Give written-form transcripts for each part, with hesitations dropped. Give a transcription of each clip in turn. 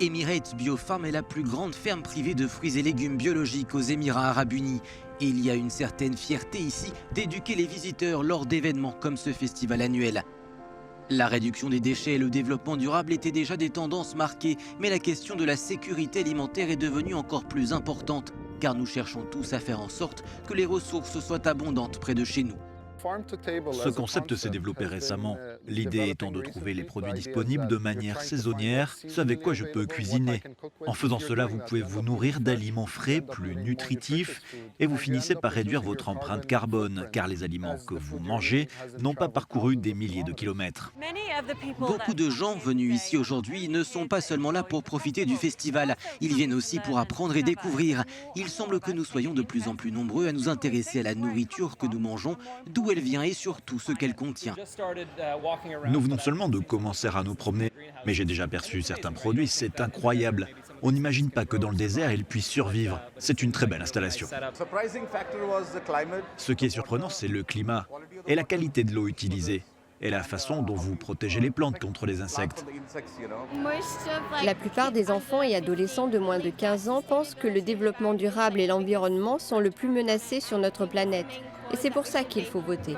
Emirates Biofarm est la plus grande ferme privée de fruits et légumes biologiques aux Émirats Arabes Unis. Et il y a une certaine fierté ici d'éduquer les visiteurs lors d'événements comme ce festival annuel. La réduction des déchets et le développement durable étaient déjà des tendances marquées, mais la question de la sécurité alimentaire est devenue encore plus importante, car nous cherchons tous à faire en sorte que les ressources soient abondantes près de chez nous. Ce concept s'est développé récemment, l'idée étant de trouver les produits disponibles de manière saisonnière, ce avec quoi je peux cuisiner. En faisant cela, vous pouvez vous nourrir d'aliments frais, plus nutritifs, et vous finissez par réduire votre empreinte carbone, car les aliments que vous mangez n'ont pas parcouru des milliers de kilomètres. Beaucoup de gens venus ici aujourd'hui ne sont pas seulement là pour profiter du festival, ils viennent aussi pour apprendre et découvrir. Il semble que nous soyons de plus en plus nombreux à nous intéresser à la nourriture que nous mangeons, d'où elle vient et surtout ce qu'elle contient. Nous venons seulement de commencer à nous promener, mais j'ai déjà perçu certains produits, c'est incroyable. On n'imagine pas que dans le désert, ils puissent survivre. C'est une très belle installation. Ce qui est surprenant, c'est le climat et la qualité de l'eau utilisée et la façon dont vous protégez les plantes contre les insectes. La plupart des enfants et adolescents de moins de 15 ans pensent que le développement durable et l'environnement sont le plus menacés sur notre planète. Et c'est pour ça qu'il faut voter.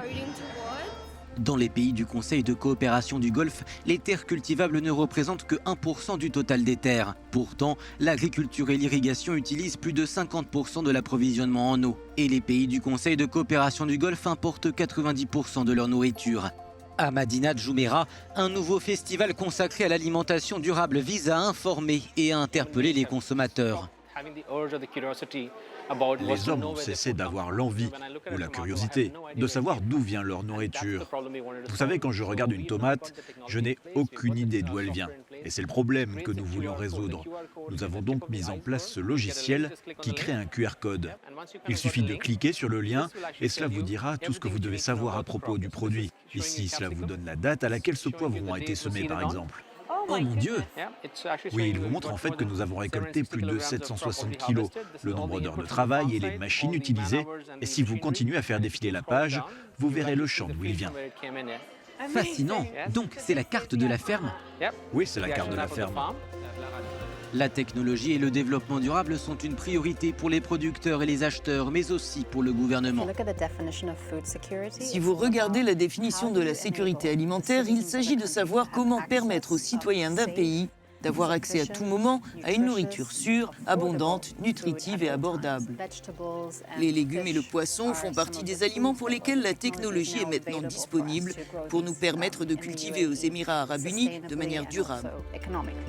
Dans les pays du Conseil de coopération du Golfe, les terres cultivables ne représentent que 1% du total des terres. Pourtant, l'agriculture et l'irrigation utilisent plus de 50% de l'approvisionnement en eau. Et les pays du Conseil de coopération du Golfe importent 90% de leur nourriture. À Madinat Jumeirah, un nouveau festival consacré à l'alimentation durable vise à informer et à interpeller les consommateurs. Les hommes ont cessé d'avoir l'envie ou la curiosité de savoir d'où vient leur nourriture. Vous savez, quand je regarde une tomate, je n'ai aucune idée d'où elle vient. Et c'est le problème que nous voulions résoudre. Nous avons donc mis en place ce logiciel qui crée un QR code. Il suffit de cliquer sur le lien et cela vous dira tout ce que vous devez savoir à propos du produit. Ici, cela vous donne la date à laquelle ce poivron a été semé, par exemple. Oh mon Dieu! Oui, il vous montre en fait que nous avons récolté plus de 760 kilos, le nombre d'heures de travail et les machines utilisées. Et si vous continuez à faire défiler la page, vous verrez le champ d'où il vient. Fascinant! Donc c'est la carte de la ferme? Oui, c'est la carte de la ferme. La technologie et le développement durable sont une priorité pour les producteurs et les acheteurs, mais aussi pour le gouvernement. Si vous regardez la définition de la sécurité alimentaire, il s'agit de savoir comment permettre aux citoyens d'un pays d'avoir accès à tout moment à une nourriture sûre, abondante, nutritive et abordable. Les légumes et le poisson font partie des aliments pour lesquels la technologie est maintenant disponible pour nous permettre de cultiver aux Émirats Arabes Unis de manière durable.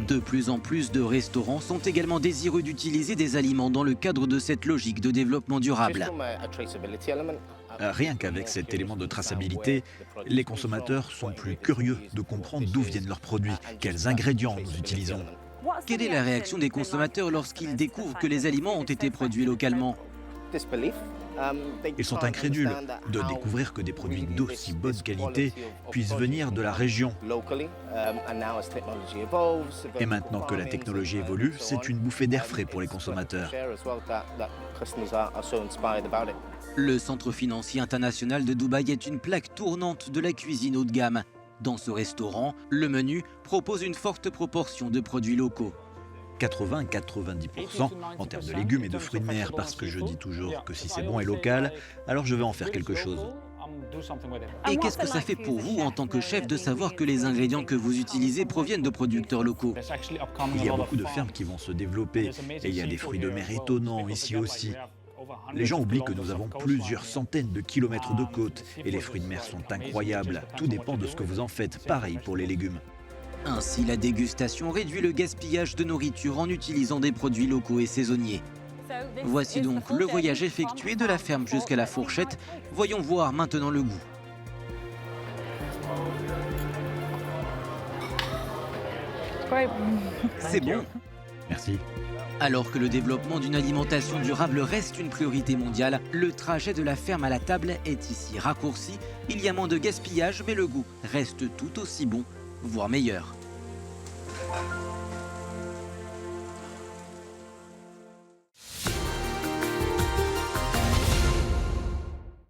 De plus en plus de restaurants sont également désireux d'utiliser des aliments dans le cadre de cette logique de développement durable. Rien qu'avec cet élément de traçabilité, les consommateurs sont plus curieux de comprendre d'où viennent leurs produits, quels ingrédients nous utilisons. Quelle est la réaction des consommateurs lorsqu'ils découvrent que les aliments ont été produits localement? Ils sont incrédules de découvrir que des produits d'aussi bonne qualité puissent venir de la région. Et maintenant que la technologie évolue, c'est une bouffée d'air frais pour les consommateurs. Le Centre financier international de Dubaï est une plaque tournante de la cuisine haut de gamme. Dans ce restaurant, le menu propose une forte proportion de produits locaux. 80-90% en termes de légumes et de fruits de mer, parce que je dis toujours que si c'est bon et local, alors je vais en faire quelque chose. Et qu'est-ce que ça fait pour vous en tant que chef de savoir que les ingrédients que vous utilisez proviennent de producteurs locaux? Il y a beaucoup de fermes qui vont se développer et il y a des fruits de mer étonnants ici aussi. Les gens oublient que nous avons plusieurs centaines de kilomètres de côte et les fruits de mer sont incroyables. Tout dépend de ce que vous en faites, pareil pour les légumes. Ainsi, la dégustation réduit le gaspillage de nourriture en utilisant des produits locaux et saisonniers. Voici donc le voyage effectué de la ferme jusqu'à la fourchette. Voyons voir maintenant le goût. C'est bon. Merci. Alors que le développement d'une alimentation durable reste une priorité mondiale, le trajet de la ferme à la table est ici raccourci. Il y a moins de gaspillage, mais le goût reste tout aussi bon, voire meilleur.